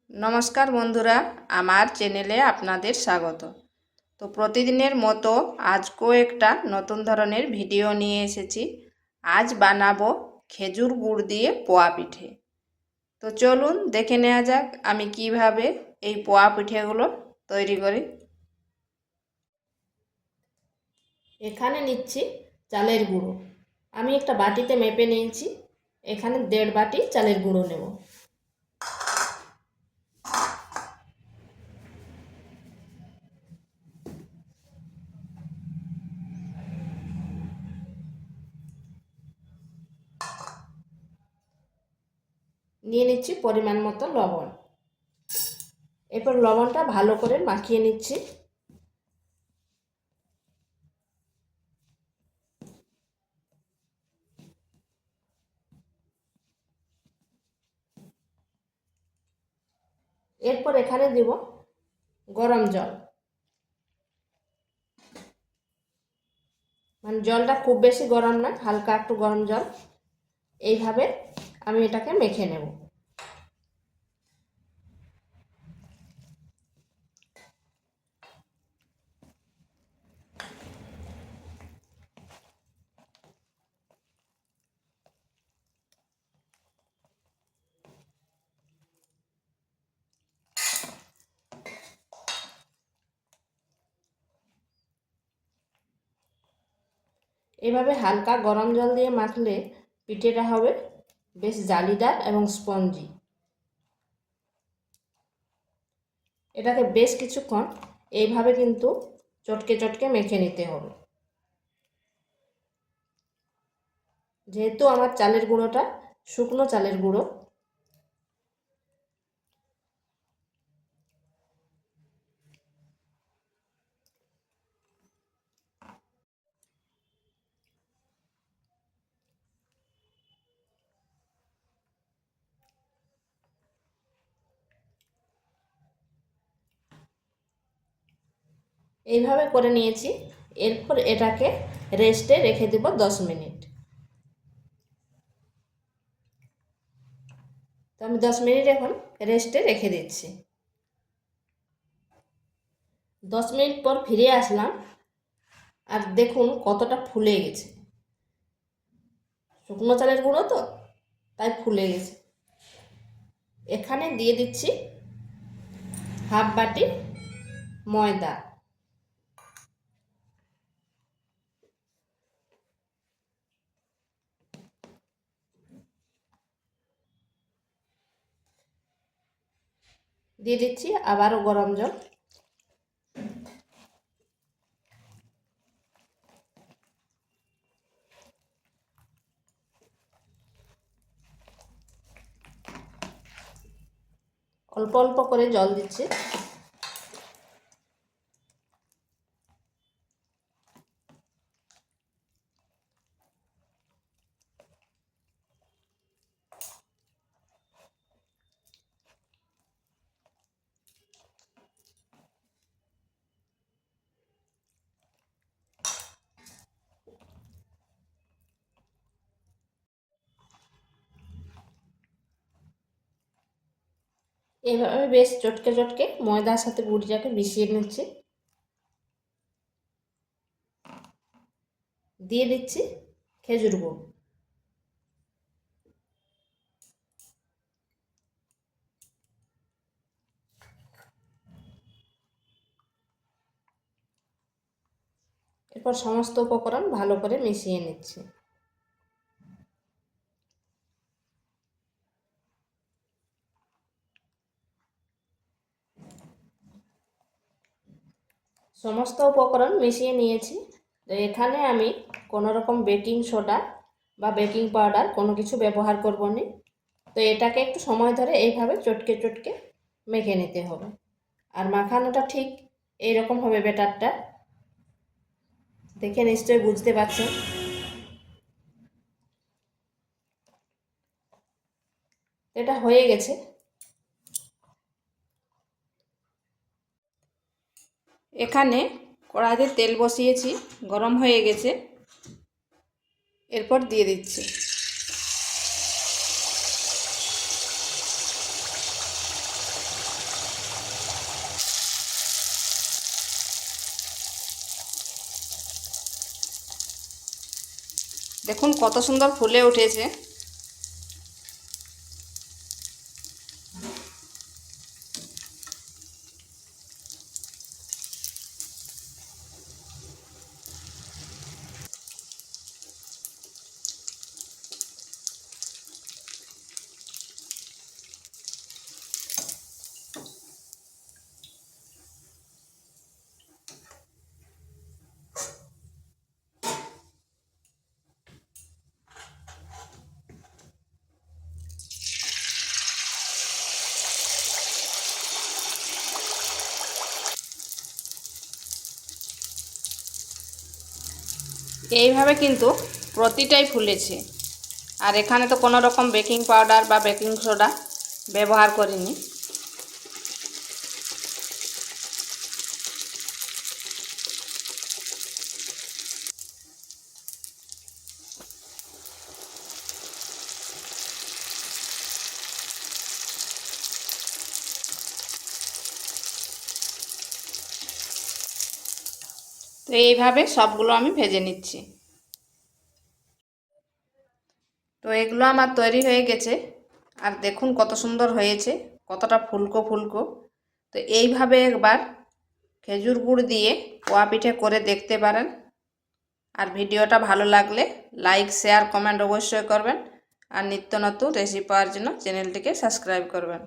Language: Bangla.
নমস্কার বন্ধুরা, আমার চ্যানেলে আপনাদের স্বাগত। তো প্রতিদিনের মতো আজকেও একটা নতুন ধরনের ভিডিও নিয়ে এসেছি। আজ বানাবো খেজুর গুড় দিয়ে পোয়া পিঠে। তো চলুন দেখে নেওয়া যাক আমি কিভাবে এই পোয়া পিঠেগুলো তৈরি করি। এখানে নিচ্ছি চালের গুঁড়ো। আমি একটা বাটিতে মেপে নিয়েছি। এখানে 1.5 বাটি চালের গুঁড়ো নেব। নিয়ে নিচ্ছি পরিমাণ মতো লবণ। এরপর লবণটা ভালো করে মাখিয়ে নিচ্ছি। এরপর এখানে দেব গরম জল। মানে জলটা খুব বেশি গরম না, হালকা একটু গরম জল। এইভাবে আমি এটাকে মেখে নেব। এভাবে হালকা গরম জল দিয়ে মাখলে পিঠেটা হবে বেশ জালিদার এবং স্পঞ্জি। এটাকে বেশ কিছুক্ষণ এইভাবে কিন্তু চটকে চটকে মেখে নিতে হবে। যেহেতু আমার চালের গুঁড়োটা শুকনো চালের গুঁড়ো, এইভাবে করে নিয়েছি। এরপর এটাকে রেস্টে রেখে দেব 10 মিনিট। তো আমি 10 মিনিট এখন রেস্টে রেখে দিচ্ছি। 10 মিনিট পর ফিরে আসলাম, আর দেখুন কতটা ফুলে গেছে। শুকনো চালের গুঁড়ো তো, তাই ফুলে গেছে। এখানে দিয়ে দিচ্ছি হাফ বাটি ময়দা। দিয়ে দিচ্ছি আবারও গরম জল। অল্প অল্প করে জল দিচ্ছি। এইভাবে বেশ চটকে চটকে ময়দার সাথে গুঁড়িটাকে মিশিয়ে নিচ্ছি। দিয়ে দিচ্ছি খেজুর গুড়। এরপর সমস্ত উপকরণ ভালো করে মিশিয়ে নিচ্ছি। সমস্ত উপকরণ মিশিয়ে নিয়েছি। তো এখানে আমি কোনো রকম বেকিং সোডা বা বেকিং পাউডার কোনো কিছু ব্যবহার করব না। তো এটাকে একটু সময় ধরে এইভাবে চটকে চটকে মেখে নিতে হবে। আর মাখানোটা ঠিক এইরকম হবে। ব্যাটারটা দেখে নিশ্চয়ই বুঝতে পারছেন। এটা হয়ে গেছে। এখানে কড়াইতে তেল বসিয়েছি, গরম হয়ে গেছে। এরপর দিয়ে দিচ্ছি দেখুন কত সুন্দর ফুলে উঠেছে। এইভাবে কিন্তু প্রতিটাই ফুলেছে। আর এখানে তো কোনো রকম বেকিং পাউডার বা বেকিং সোডা ব্যবহার করিনি। তো এইভাবে সবগুলো আমি ভেজে নিচ্ছি। তো এগুলো আমার তৈরি হয়ে গেছে। আর দেখুন কত সুন্দর হয়েছে, কতটা ফুলকো ফুলকো। তো এইভাবে একবার খেজুর গুড় দিয়ে পোয়া পিঠে করে দেখতে পারেন। আর ভিডিওটা ভালো লাগলে লাইক, শেয়ার, কমেন্ট অবশ্যই করবেন। আর নিত্য নতুন রেসিপি পাওয়ার জন্য চ্যানেলটিকে সাবস্ক্রাইব করবেন।